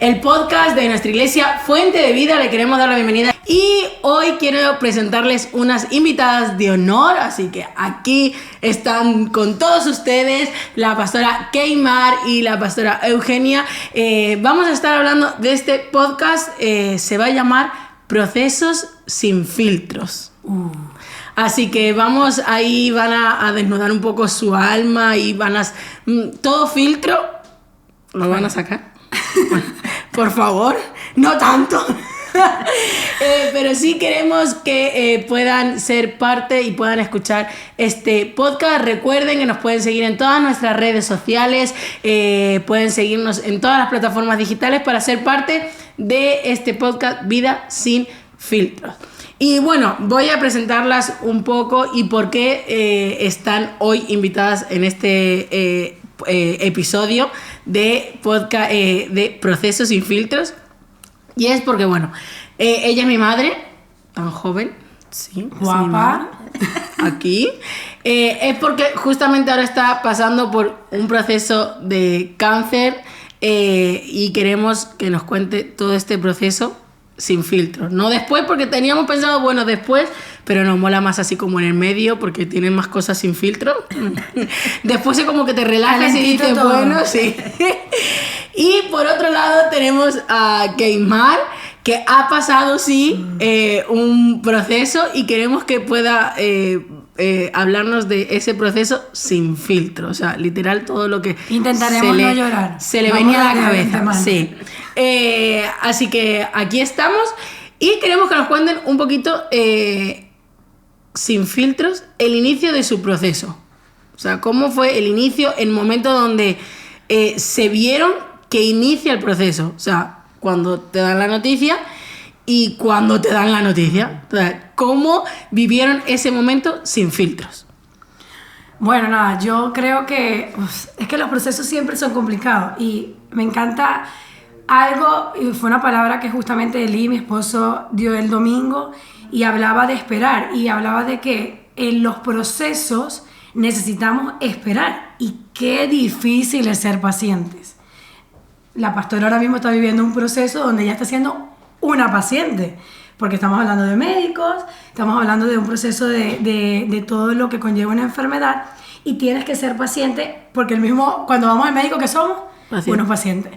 el podcast de nuestra iglesia Fuente de Vida. Le queremos dar la bienvenida y hoy quiero presentarles unas invitadas de honor, así que aquí están con todos ustedes la pastora Keimar y la pastora Eugenia. Vamos a estar hablando de este podcast, se va a llamar Procesos sin filtros. Así que vamos, ahí van a desnudar un poco su alma y van a... todo filtro lo van a sacar. Por favor, no tanto. Pero sí queremos que puedan ser parte y puedan escuchar este podcast. Recuerden que nos pueden seguir en todas nuestras redes sociales, pueden seguirnos en todas las plataformas digitales para ser parte de este podcast Vida sin filtros. Y bueno, voy a presentarlas un poco y por qué están hoy invitadas en este episodio de podcast de Procesos sin filtros. Y es porque, bueno, ella es mi madre, tan joven, sí, guapa, aquí. Es porque justamente ahora está pasando por un proceso de cáncer y queremos que nos cuente todo este proceso sin filtros. No después, porque teníamos pensado, bueno, después, pero nos mola más así como en el medio, porque tienen más cosas sin filtro. Después es como que te relajas y dices, todo. Bueno, sí. Y por otro lado tenemos a Keimar, que ha pasado, sí, un proceso y queremos que pueda hablarnos de ese proceso sin filtro. O sea, literal todo lo que intentaremos no llorar. Se le venía a la cabeza. Sí. Así que aquí estamos y queremos que nos cuenten un poquito sin filtros el inicio de su proceso. O sea, cómo fue el inicio, el momento donde se vieron que inicia el proceso. O sea, cuando te dan la noticia y cuando te dan la noticia. O sea, cómo vivieron ese momento sin filtros. Bueno, nada, yo creo que es que los procesos siempre son complicados y me encanta algo, y fue una palabra que justamente Eli, mi esposo, dio el domingo y hablaba de esperar y hablaba de que en los procesos necesitamos esperar y qué difícil es ser pacientes. La pastora ahora mismo está viviendo un proceso donde ella está siendo una paciente, porque estamos hablando de médicos, estamos hablando de un proceso de todo lo que conlleva una enfermedad y tienes que ser paciente porque el mismo, cuando vamos al médico, ¿qué somos? Paciente. Unos pacientes.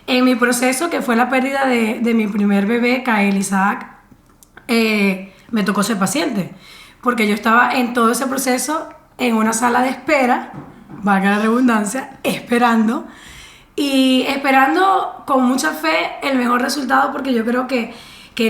En mi proceso, que fue la pérdida de mi primer bebé, Kael Isaac, me tocó ser paciente, porque yo estaba en todo ese proceso en una sala de espera, valga la redundancia, esperando con mucha fe el mejor resultado, porque yo creo que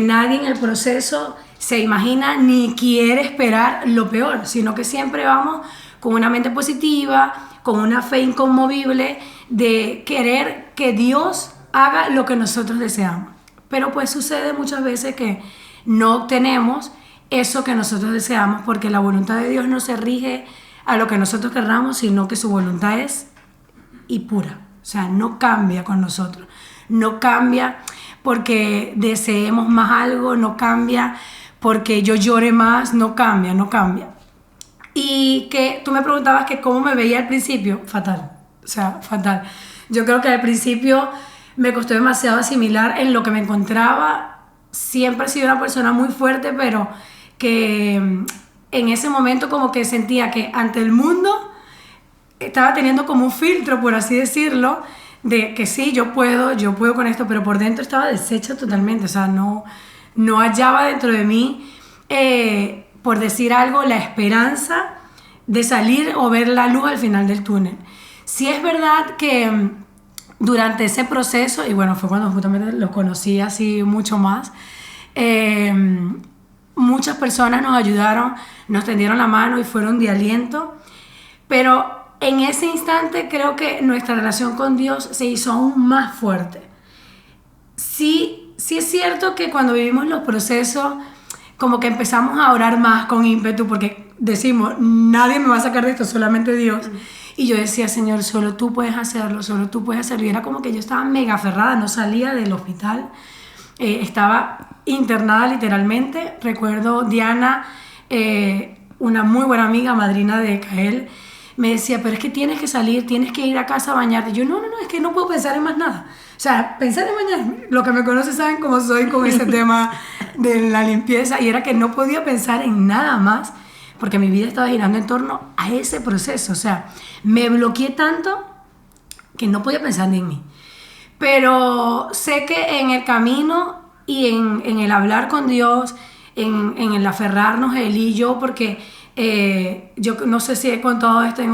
nadie en el proceso se imagina ni quiere esperar lo peor, sino que siempre vamos con una mente positiva, con una fe inconmovible de querer que Dios haga lo que nosotros deseamos. Pero pues sucede muchas veces que no obtenemos eso que nosotros deseamos, porque la voluntad de Dios no se rige a lo que nosotros querramos, sino que su voluntad es y pura. O sea, no cambia con nosotros, no cambia porque deseemos más algo, no cambia porque yo llore más, no cambia. Y que tú me preguntabas que cómo me veía al principio, fatal, o sea, fatal. Yo creo que al principio me costó demasiado asimilar en lo que me encontraba. Siempre he sido una persona muy fuerte, pero que en ese momento como que sentía que ante el mundo estaba teniendo como un filtro, por así decirlo, de que sí, yo puedo con esto, pero por dentro estaba deshecha totalmente. O sea, no hallaba dentro de mí, por decir algo, la esperanza de salir o ver la luz al final del túnel. Sí es verdad que durante ese proceso, y bueno, fue cuando justamente lo conocí así mucho más, muchas personas nos ayudaron, nos tendieron la mano y fueron de aliento, pero en ese instante creo que nuestra relación con Dios se hizo aún más fuerte. Sí es cierto que cuando vivimos los procesos, como que empezamos a orar más con ímpetu, porque decimos, nadie me va a sacar de esto, solamente Dios. Y yo decía, Señor, solo tú puedes hacerlo, solo tú puedes hacerlo. Y era como que yo estaba mega aferrada, no salía del hospital. Estaba internada literalmente. Recuerdo Diana, una muy buena amiga, madrina de Kael, me decía, pero es que tienes que salir, tienes que ir a casa a bañarte. Yo, no, es que no puedo pensar en más nada. O sea, pensar en bañarme, lo que me conocen saben cómo soy con ese tema de la limpieza, y era que no podía pensar en nada más, porque mi vida estaba girando en torno a ese proceso. O sea, me bloqueé tanto que no podía pensar ni en mí. Pero sé que en el camino y en el hablar con Dios, en el aferrarnos él y yo, porque yo no sé si he contado esto en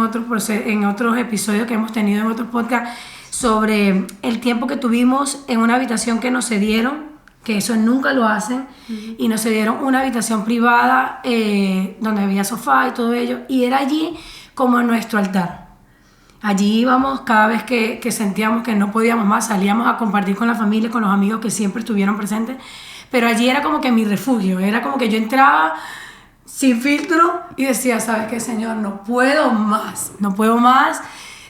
otros episodios que hemos tenido en otros podcasts, sobre el tiempo que tuvimos en una habitación que nos cedieron, que eso nunca lo hacen, y nos cedieron una habitación privada donde había sofá y todo ello, y era allí como nuestro altar. Allí íbamos cada vez que sentíamos que no podíamos más, salíamos a compartir con la familia, con los amigos que siempre estuvieron presentes, pero allí era como que mi refugio, era como que yo entraba sin filtro y decía, ¿sabes qué, Señor? No puedo más,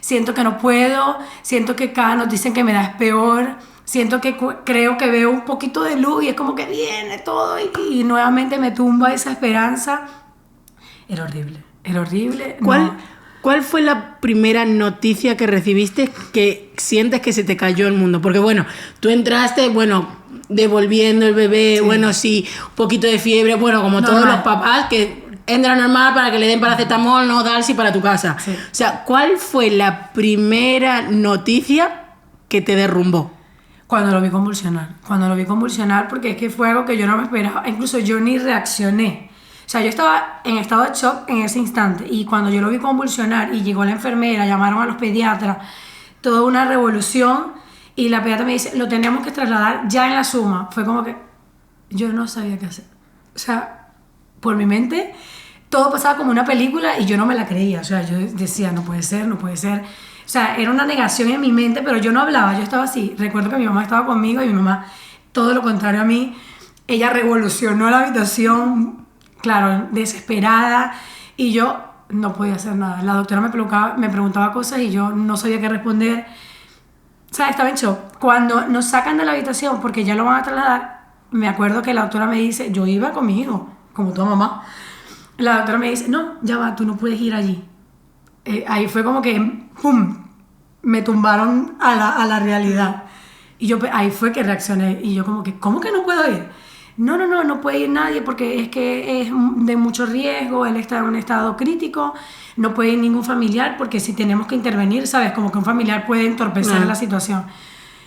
siento que no puedo, siento que cada noticia que me da es peor, siento que creo que veo un poquito de luz y es como que viene todo y nuevamente me tumba esa esperanza. Era horrible. ¿Cuál fue la primera noticia que recibiste que sientes que se te cayó el mundo? Porque bueno, tú entraste, devolviendo el bebé, sí. Sí, un poquito de fiebre, como normal. Todos los papás que entran normal para que le den paracetamol, no darse para tu casa. Sí. O sea, ¿cuál fue la primera noticia que te derrumbó? Cuando lo vi convulsionar, porque es que fue algo que yo no me esperaba, incluso yo ni reaccioné. O sea, yo estaba en estado de shock en ese instante, y cuando yo lo vi convulsionar y llegó la enfermera, llamaron a los pediatras, toda una revolución, y la pediatra me dice, lo tenemos que trasladar ya en la suma. Fue como que yo no sabía qué hacer. O sea, por mi mente todo pasaba como una película y yo no me la creía. O sea, yo decía, no puede ser. O sea, era una negación en mi mente, pero yo no hablaba, yo estaba así. Recuerdo que mi mamá estaba conmigo y mi mamá, todo lo contrario a mí, ella revolucionó la habitación, claro, desesperada, y yo no podía hacer nada. La doctora me preguntaba cosas y yo no sabía qué responder. O sea, estaba en shock. Cuando nos sacan de la habitación, porque ya lo van a trasladar, me acuerdo que la doctora me dice, yo iba con mi hijo, como tu mamá. La doctora me dice, no, ya va, tú no puedes ir allí. Ahí fue como que, ¡pum!, me tumbaron a la realidad. Y yo ahí fue que reaccioné. Y yo como que, ¿cómo que no puedo ir? No puede ir nadie porque es que es de mucho riesgo, él está en un estado crítico, no puede ir ningún familiar porque si tenemos que intervenir, ¿sabes? Como que un familiar puede entorpecer la situación.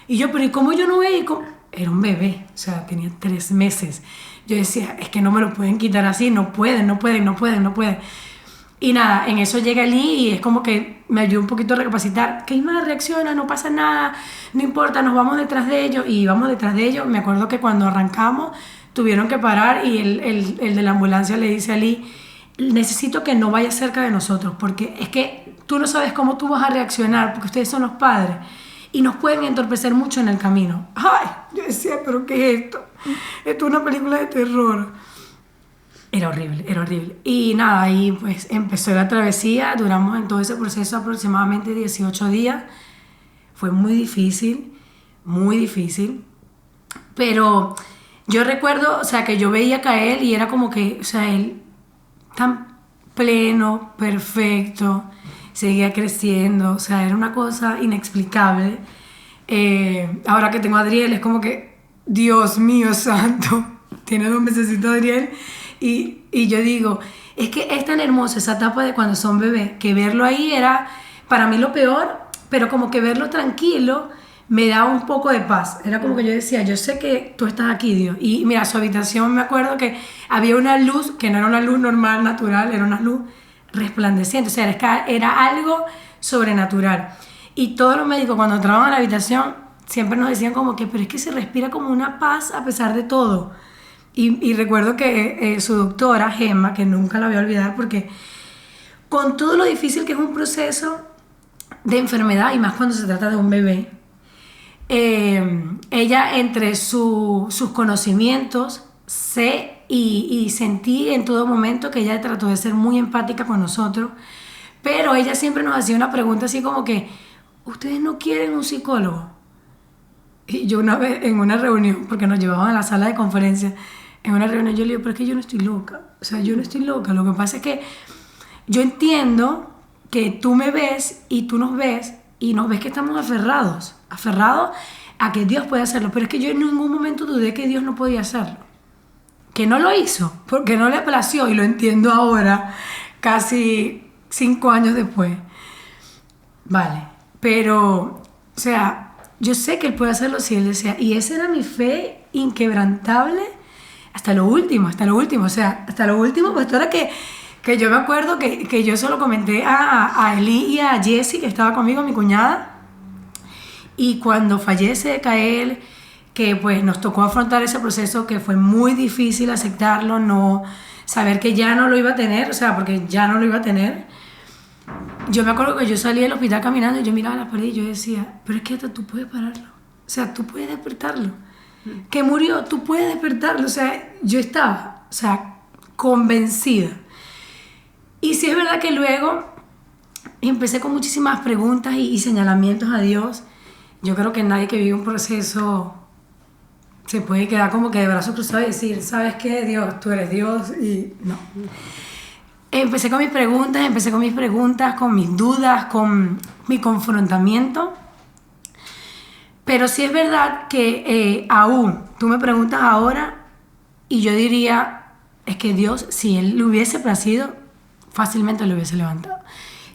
Y yo, pero ¿y cómo yo no voy a ir? Era un bebé, o sea, tenía 3 meses. Yo decía, es que no me lo pueden quitar así, no pueden. Y nada, en eso llega Eli y es como que me ayudó un poquito a recapacitar. ¿Qué más reacciona? No pasa nada, no importa, nos vamos detrás de ellos. Y vamos detrás de ellos. Me acuerdo que cuando arrancamos tuvieron que parar y el de la ambulancia le dice a Eli, necesito que no vayas cerca de nosotros porque es que tú no sabes cómo tú vas a reaccionar porque ustedes son los padres y nos pueden entorpecer mucho en el camino. Ay, yo decía, ¿pero qué es esto? Esto es una película de terror. Era horrible. Y nada, ahí pues empezó la travesía, duramos en todo ese proceso aproximadamente 18 días. Fue muy difícil, pero yo recuerdo, o sea, que yo veía a él y era como que, o sea, él tan pleno, perfecto, seguía creciendo, o sea, era una cosa inexplicable. Ahora que tengo a Adriel es como que, Dios mío santo, tiene 2 mesecitos Adriel. Y yo digo, es que es tan hermoso esa etapa de cuando son bebés, que verlo ahí era para mí lo peor, pero como que verlo tranquilo me daba un poco de paz. Era como que yo decía, yo sé que tú estás aquí, Dios. Y mira, su habitación, me acuerdo que había una luz, que no era una luz normal, natural, era una luz resplandeciente, o sea, era algo sobrenatural. Y todos los médicos cuando entraban a la habitación siempre nos decían como que, pero es que se respira como una paz a pesar de todo. Y recuerdo que su doctora, Gemma, que nunca la voy a olvidar porque con todo lo difícil que es un proceso de enfermedad y más cuando se trata de un bebé, ella entre sus conocimientos sé y sentí en todo momento que ella trató de ser muy empática con nosotros, pero ella siempre nos hacía una pregunta así como que, ¿ustedes no quieren un psicólogo? Y yo una vez en una reunión, porque nos llevaban a la sala de conferencia, en una reunión yo le digo, pero es que yo no estoy loca, o sea, yo no estoy loca, lo que pasa es que yo entiendo que tú me ves y tú nos ves que estamos aferrados a que Dios puede hacerlo. Pero es que yo en ningún momento dudé que Dios no podía hacerlo. Que no lo hizo, porque no le plació, y lo entiendo ahora, casi 5 años después. Vale, pero, o sea, yo sé que Él puede hacerlo si Él desea. Y esa era mi fe inquebrantable hasta lo último. O sea, hasta lo último, pastora, que yo me acuerdo que yo solo comenté a Eli y a Jessie, que estaba conmigo, mi cuñada, y cuando fallece Kael, que pues nos tocó afrontar ese proceso que fue muy difícil aceptarlo, no saber que ya no lo iba a tener, o sea, porque ya no lo iba a tener. Yo me acuerdo que yo salí del hospital caminando y yo miraba la pared y yo decía, pero es que hasta tú puedes pararlo, o sea, tú puedes despertarlo. Que murió, tú puedes despertarlo, o sea, yo estaba, o sea, convencida. Y sí es verdad que luego empecé con muchísimas preguntas y señalamientos a Dios. Yo creo que nadie que vive un proceso se puede quedar como que de brazos cruzados y decir, ¿sabes qué? Dios, tú eres Dios, y no. Empecé con mis preguntas, con mis dudas, con mi confrontamiento. Pero sí es verdad que aún, tú me preguntas ahora y yo diría, es que Dios, si Él le hubiese placido, fácilmente lo hubiese levantado.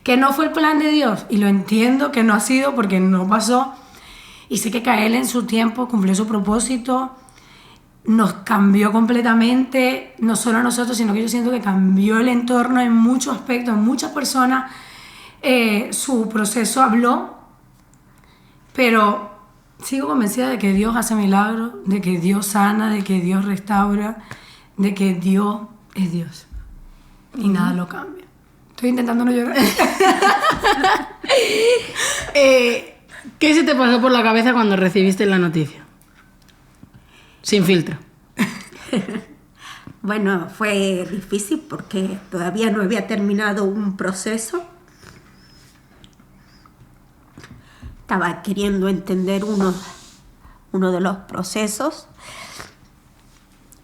Que no fue el plan de Dios, y lo entiendo que no ha sido porque no pasó. Y sé que Kael en su tiempo cumplió su propósito, nos cambió completamente, no solo a nosotros, sino que yo siento que cambió el entorno en muchos aspectos, en muchas personas. Su proceso habló, pero sigo convencida de que Dios hace milagros, de que Dios sana, de que Dios restaura, de que Dios es Dios. Y nada lo cambia. Estoy intentando no llorar. ¿Qué se te pasó por la cabeza cuando recibiste la noticia? Sin filtro. Bueno, fue difícil porque todavía no había terminado un proceso. Estaba queriendo entender uno de los procesos.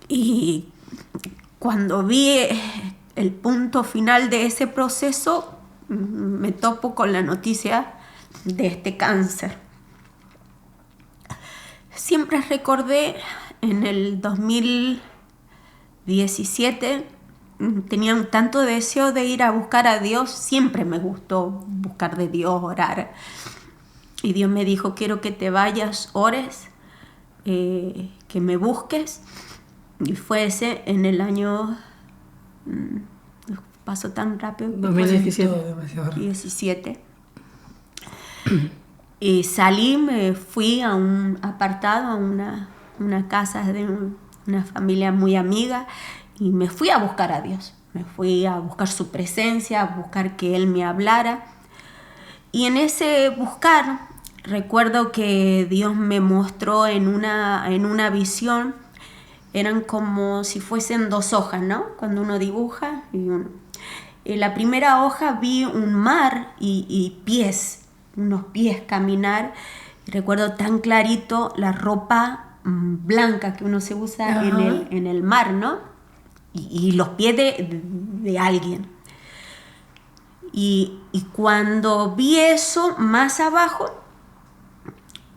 Y cuando vi el punto final de ese proceso, me topo con la noticia de este cáncer. Siempre recordé en el 2017, tenía un tanto deseo de ir a buscar a Dios. Siempre me gustó buscar de Dios, orar. Y Dios me dijo, quiero que te vayas, ores, que me busques. Y fue ese en el año... pasó tan rápido. 2017. Y salí, me fui a un apartado, a una casa de una familia muy amiga, y me fui a buscar a Dios. Me fui a buscar su presencia, a buscar que Él me hablara. Y en ese buscar, recuerdo que Dios me mostró en una visión, eran como si fuesen 2 hojas, ¿no? Cuando uno dibuja. En la primera hoja vi un mar y pies, unos pies caminar. Recuerdo tan clarito la ropa blanca que uno se usa en el mar, ¿no? Y los pies de alguien. Y cuando vi eso, más abajo,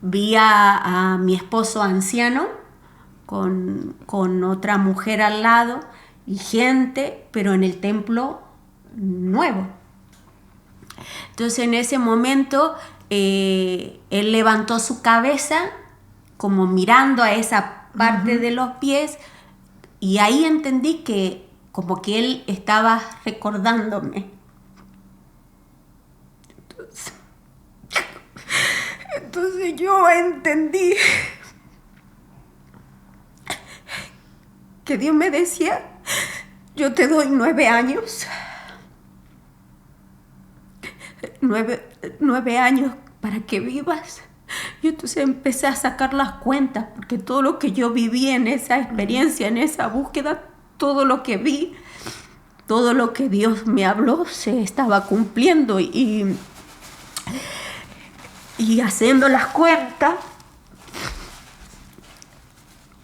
vi a mi esposo anciano con otra mujer al lado y gente, pero en el templo nuevo. Entonces en ese momento él levantó su cabeza como mirando a esa parte de los pies, y ahí entendí que como que él estaba recordándome. Entonces yo entendí que Dios me decía, yo te doy 9 años. 9 años para que vivas. Y entonces empecé a sacar las cuentas, porque todo lo que yo viví en esa experiencia, en esa búsqueda, todo lo que vi, todo lo que Dios me habló, se estaba cumpliendo. Y haciendo las cuentas,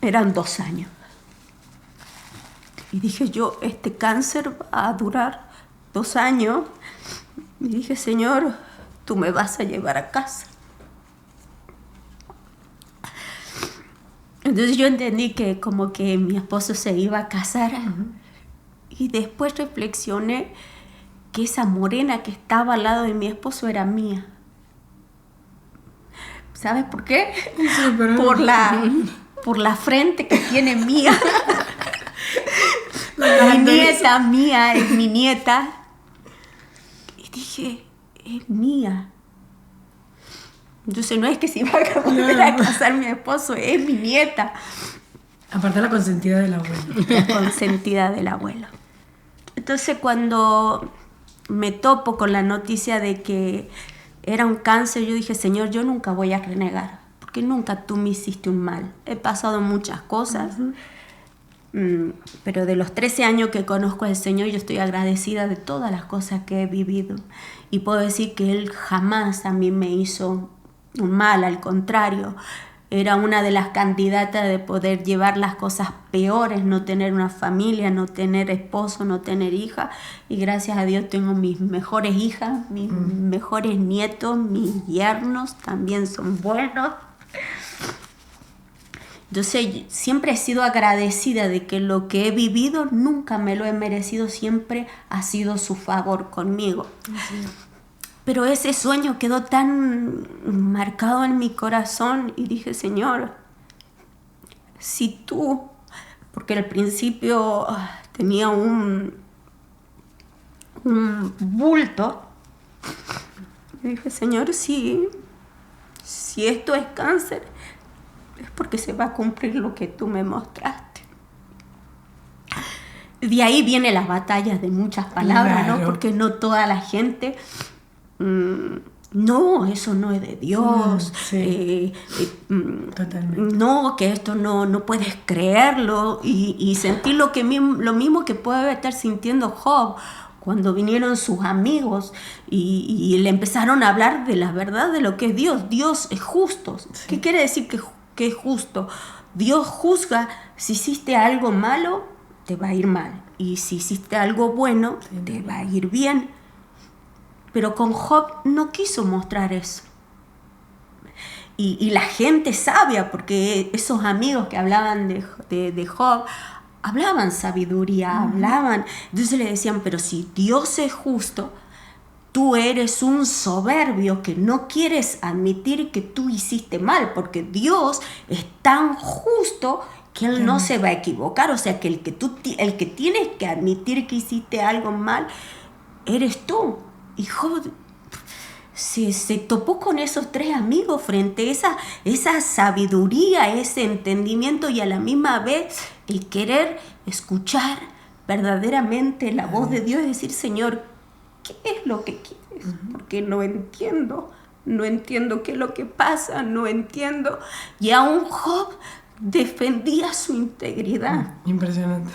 eran 2 años. Y dije yo, este cáncer va a durar 2 años. Y dije, Señor, tú me vas a llevar a casa. Entonces yo entendí que como que mi esposo se iba a casar. Y después reflexioné que esa morena que estaba al lado de mi esposo era mía. ¿Sabes por qué? Sí, pero... por la frente que tiene mía. Mi nieta mía es mi nieta. Y dije, es mía. Entonces no es que se iba a volver a casar mi esposo, es mi nieta. Aparte la consentida del abuelo. La consentida del abuelo. Entonces cuando me topo con la noticia de que era un cáncer, yo dije, Señor, yo nunca voy a renegar, porque nunca tú me hiciste un mal. He pasado muchas cosas, pero de los 13 años que conozco al Señor, yo estoy agradecida de todas las cosas que he vivido. Y puedo decir que Él jamás a mí me hizo un mal, al contrario. Era una de las candidatas de poder llevar las cosas peores, no tener una familia, no tener esposo, no tener hija. Y gracias a Dios tengo mis mejores hijas, mis mejores nietos, mis yernos también son buenos. Entonces siempre he sido agradecida de que lo que he vivido nunca me lo he merecido, siempre ha sido su favor conmigo. Sí. Pero ese sueño quedó tan marcado en mi corazón y dije, Señor, si tú, porque al principio tenía un bulto, y dije, Señor, si esto es cáncer, es porque se va a cumplir lo que tú me mostraste. De ahí vienen las batallas de muchas palabras, claro. ¿no? Porque no toda la gente... no, eso no es de Dios. Sí. Totalmente. No, que esto no puedes creerlo. Y sentir lo mismo que puede estar sintiendo Job cuando vinieron sus amigos y le empezaron a hablar de la verdad de lo que es Dios. Dios es justo. Sí. ¿Qué quiere decir que es justo? Dios juzga. Si hiciste algo malo, te va a ir mal. Y si hiciste algo bueno, sí, te va a ir bien. Pero con Job no quiso mostrar eso. Y la gente sabia, porque esos amigos que hablaban de Job, hablaban sabiduría, hablaban. Entonces le decían, pero si Dios es justo, tú eres un soberbio que no quieres admitir que tú hiciste mal, porque Dios es tan justo que Él no se va a equivocar. O sea, que el que tienes que admitir que hiciste algo mal, eres tú. Y Job se topó con esos tres amigos frente a esa sabiduría, ese entendimiento y a la misma vez el querer escuchar verdaderamente la voz de Dios y decir, Señor, ¿qué es lo que quieres? Porque no entiendo qué es lo que pasa, no entiendo. Y aún Job defendía su integridad. Impresionante.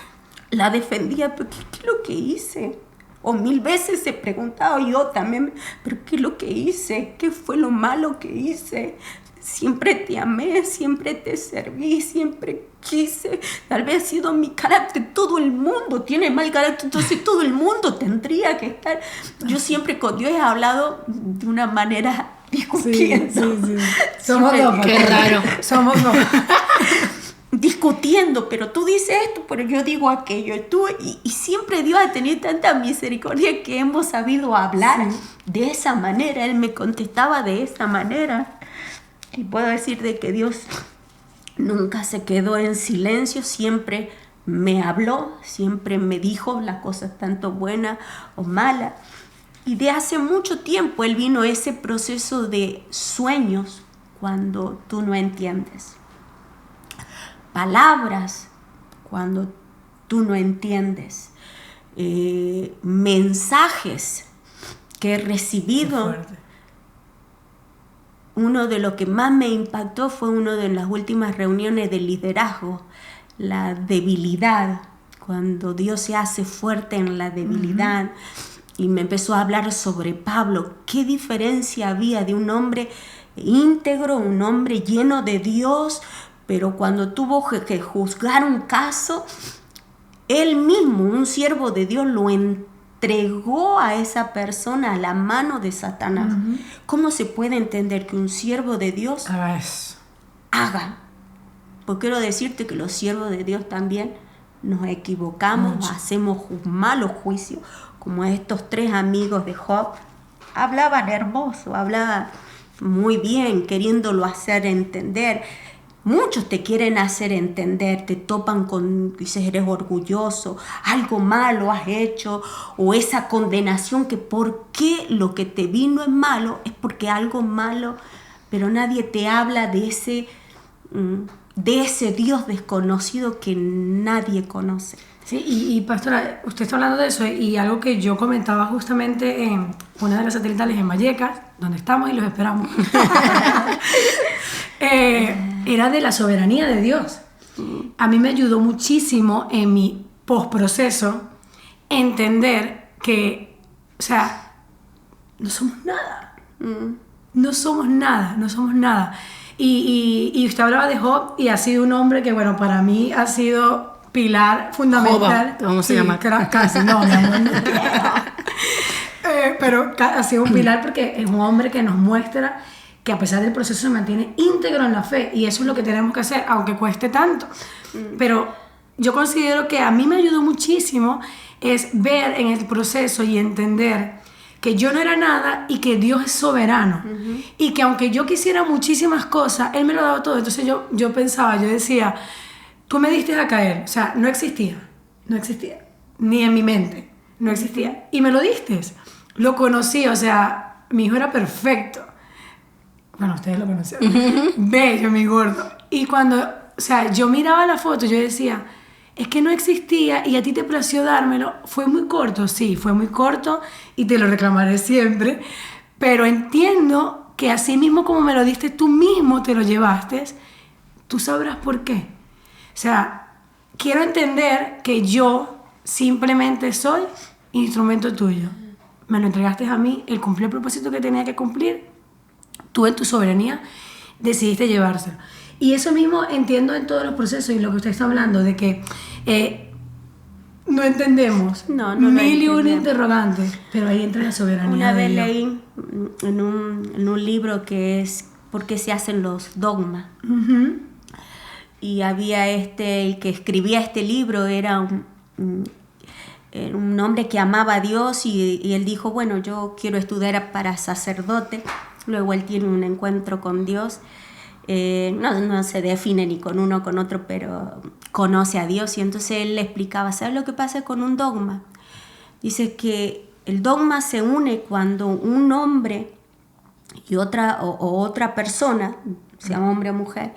La defendía, pero ¿qué es lo que hice? O 1000 veces se preguntaba yo también, pero ¿qué es lo que hice? ¿Qué fue lo malo que hice? Siempre te amé, siempre te serví, siempre quise. Tal vez ha sido mi carácter. Todo el mundo tiene mal carácter, entonces todo el mundo tendría que estar. Yo siempre con Dios he hablado de una manera discutiendo. Sí. Somos dos. Qué raro. Somos dos. Discutiendo, pero tú dices esto, pero yo digo aquello. Y siempre Dios ha tenido tanta misericordia que hemos sabido hablar de esa manera. Él me contestaba de esa manera. Y puedo decir de que Dios nunca se quedó en silencio, siempre me habló, siempre me dijo las cosas tanto buenas o malas. Y de hace mucho tiempo Él vino ese proceso de sueños cuando tú no entiendes. Palabras cuando tú no entiendes, mensajes que he recibido. Uno de los que más me impactó fue uno de las últimas reuniones de liderazgo, la debilidad, cuando Dios se hace fuerte en la debilidad. Y me empezó a hablar sobre Pablo, qué diferencia había de un hombre íntegro, un hombre lleno de Dios, pero cuando tuvo que juzgar un caso, él mismo, un siervo de Dios, lo entregó a esa persona a la mano de Satanás. ¿Cómo se puede entender que un siervo de Dios haga? Pues quiero decirte que los siervos de Dios también nos equivocamos, hacemos malos juicios, como estos 3 amigos de Job. Hablaban hermoso, hablaban muy bien, queriéndolo hacer entender. Muchos te quieren hacer entender, te topan con, dices, eres orgulloso, algo malo has hecho, o esa condenación que por qué lo que te vino es malo, es porque algo malo, pero nadie te habla de ese Dios desconocido que nadie conoce. Sí, y pastora, usted está hablando de eso y algo que yo comentaba justamente en una de las satelitales en Vallecas, donde estamos y los esperamos, era de la soberanía de Dios. A mí me ayudó muchísimo en mi postproceso entender que, o sea, no somos nada. No somos nada, no somos nada. Y usted hablaba de Job y ha sido un hombre que, bueno, para mí ha sido pilar fundamental. Job, vamos a llamar. Casi, no, mi amor. Pero ha sido un pilar porque es un hombre que nos muestra que a pesar del proceso se mantiene íntegro en la fe, y eso es lo que tenemos que hacer, aunque cueste tanto. Pero yo considero que a mí me ayudó muchísimo es ver en el proceso y entender que yo no era nada y que Dios es soberano, y que aunque yo quisiera muchísimas cosas, Él me lo daba todo. Entonces yo pensaba, yo decía, tú me diste a caer, o sea, no existía, ni en mi mente, no existía, y me lo diste, lo conocí, o sea, mi hijo era perfecto. Bueno, ustedes lo conocieron. Bello, mi gordo. Y cuando, o sea, yo miraba la foto, yo decía, es que no existía y a ti te plació dármelo. Fue muy corto, sí, fue muy corto y te lo reclamaré siempre. Pero entiendo que así mismo como me lo diste, tú mismo te lo llevaste, tú sabrás por qué. O sea, quiero entender que yo simplemente soy instrumento tuyo. Me lo entregaste a mí, él cumplió el propósito que tenía que cumplir. Tú en tu soberanía decidiste llevárselo. Y eso mismo entiendo en todos los procesos, y lo que usted está hablando, de que no entendemos. No mil y un interrogantes, pero ahí entra la soberanía. Una de vez Dios. leí en un libro que es ¿Por qué se hacen los dogmas? Y había el que escribía este libro era un hombre que amaba a Dios, y él dijo, bueno, yo quiero estudiar para sacerdote. Luego él tiene un encuentro con Dios. No se define ni con uno o con otro, pero conoce a Dios. Y entonces él le explicaba, ¿sabes lo que pasa con un dogma? Dice que el dogma se une cuando un hombre y otra persona, sea hombre o mujer,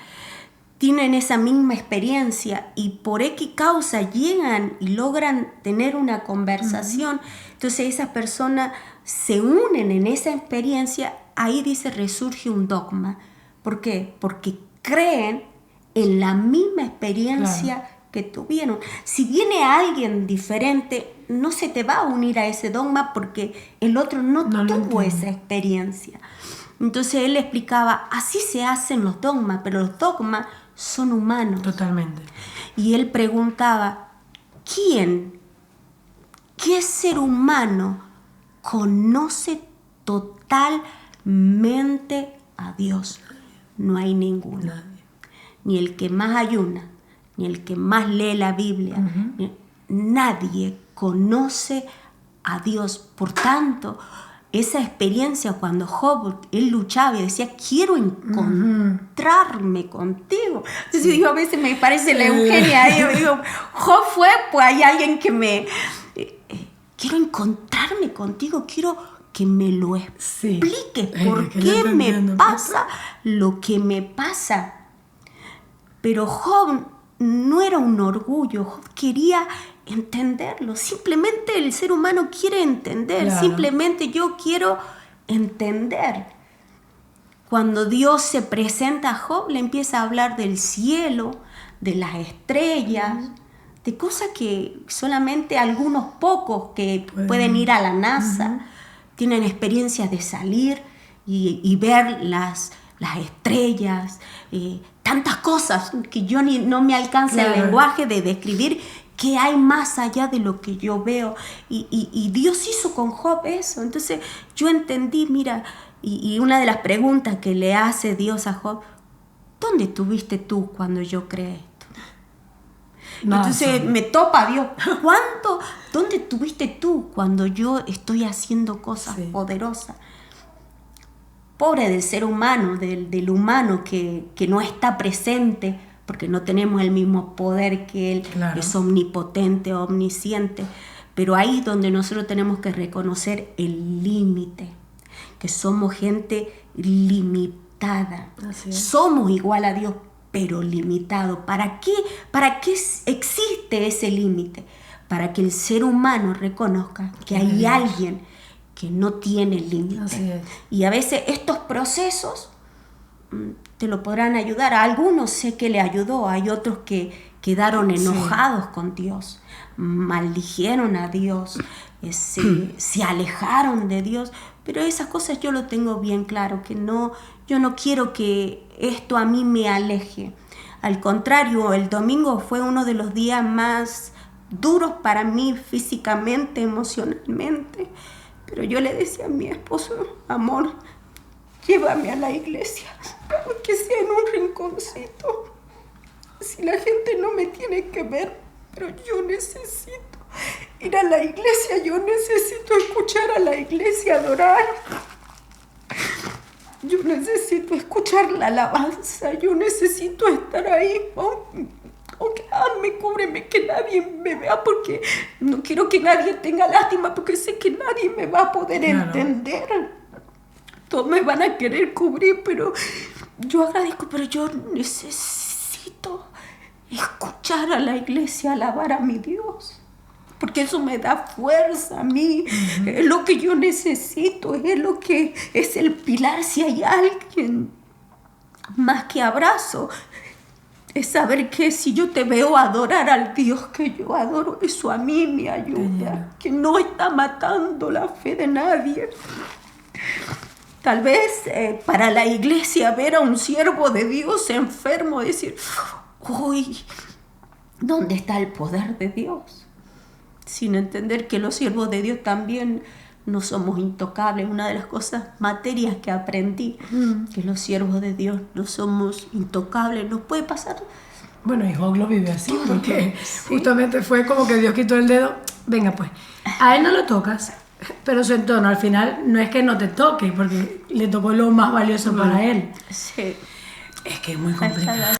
tienen esa misma experiencia y por X causa llegan y logran tener una conversación. Entonces esas personas se unen en esa experiencia. Ahí dice, resurge un dogma. ¿Por qué? Porque creen en la misma experiencia que tuvieron. Si viene alguien diferente, no se te va a unir a ese dogma porque el otro no tuvo esa experiencia. Entonces él explicaba, así se hacen los dogmas, pero los dogmas son humanos. Totalmente. Y él preguntaba, ¿qué ser humano conoce totalmente a Dios? No hay ninguno. Nadie. Ni el que más ayuna, ni el que más lee la Biblia. Nadie conoce a Dios. Por tanto, esa experiencia cuando Job, él luchaba y decía, quiero encontrarme contigo. Entonces digo, a veces me parece la Eugenia. Yo digo, Job fue, pues hay alguien que me... quiero encontrarme contigo, quiero que me lo expliques. ¿Por qué me pasa lo que me pasa? Pero Job no era un orgullo, Job quería entenderlo. Simplemente el ser humano quiere entender, simplemente yo quiero entender. Cuando Dios se presenta a Job, le empieza a hablar del cielo, de las estrellas, de cosas que solamente algunos pocos que pueden ir a la NASA tienen experiencias de salir y ver las estrellas, tantas cosas que yo no me alcanza el lenguaje de describir, que hay más allá de lo que yo veo. Y Dios hizo con Job eso. Entonces yo entendí, mira, y una de las preguntas que le hace Dios a Job, ¿dónde estuviste tú cuando yo creé esto? Entonces me topa Dios, ¿dónde estuviste tú cuando yo estoy haciendo cosas poderosas? Pobre del ser humano, del humano que no está presente, porque no tenemos el mismo poder que Él, es omnipotente, omnisciente. Pero ahí donde nosotros tenemos que reconocer el límite, que somos gente limitada. Somos igual a Dios, pero limitado. ¿Para qué existe ese límite? Para que el ser humano reconozca que hay alguien que no tiene límite. Y a veces estos procesos te lo podrán ayudar. A algunos sé que le ayudó, hay otros que quedaron enojados con Dios, maldijeron a Dios, se alejaron de Dios. Pero esas cosas yo lo tengo bien claro, que yo no quiero que esto a mí me aleje. Al contrario, el domingo fue uno de los días más duros para mí físicamente, emocionalmente. Pero yo le decía a mi esposo, amor, llévame a la iglesia, aunque sea en un rinconcito. Si la gente no me tiene que ver, pero yo necesito ir a la iglesia, yo necesito escuchar a la iglesia adorar. Yo necesito escuchar la alabanza, yo necesito estar ahí. Aunque cúbreme, que nadie me vea, porque no quiero que nadie tenga lástima, porque sé que nadie me va a poder entender. Todos me van a querer cubrir, pero yo agradezco, pero yo necesito escuchar a la iglesia alabar a mi Dios, porque eso me da fuerza a mí. Es lo que yo necesito, es lo que es el pilar. Si hay alguien más que abrazo, es saber que si yo te veo adorar al Dios que yo adoro, eso a mí me ayuda, que no está matando la fe de nadie. Tal vez para la iglesia ver a un siervo de Dios enfermo, decir, uy, ¿dónde está el poder de Dios? Sin entender que los siervos de Dios también no somos intocables. Una de las materias que aprendí, que los siervos de Dios no somos intocables. Nos puede pasar. Bueno, y Job lo vive así, porque justamente fue como que Dios quitó el dedo. Venga, pues, a él no lo tocas, pero su entorno al final no es que no te toque, porque le tocó lo más valioso para él. Sí. Es que es muy complicado.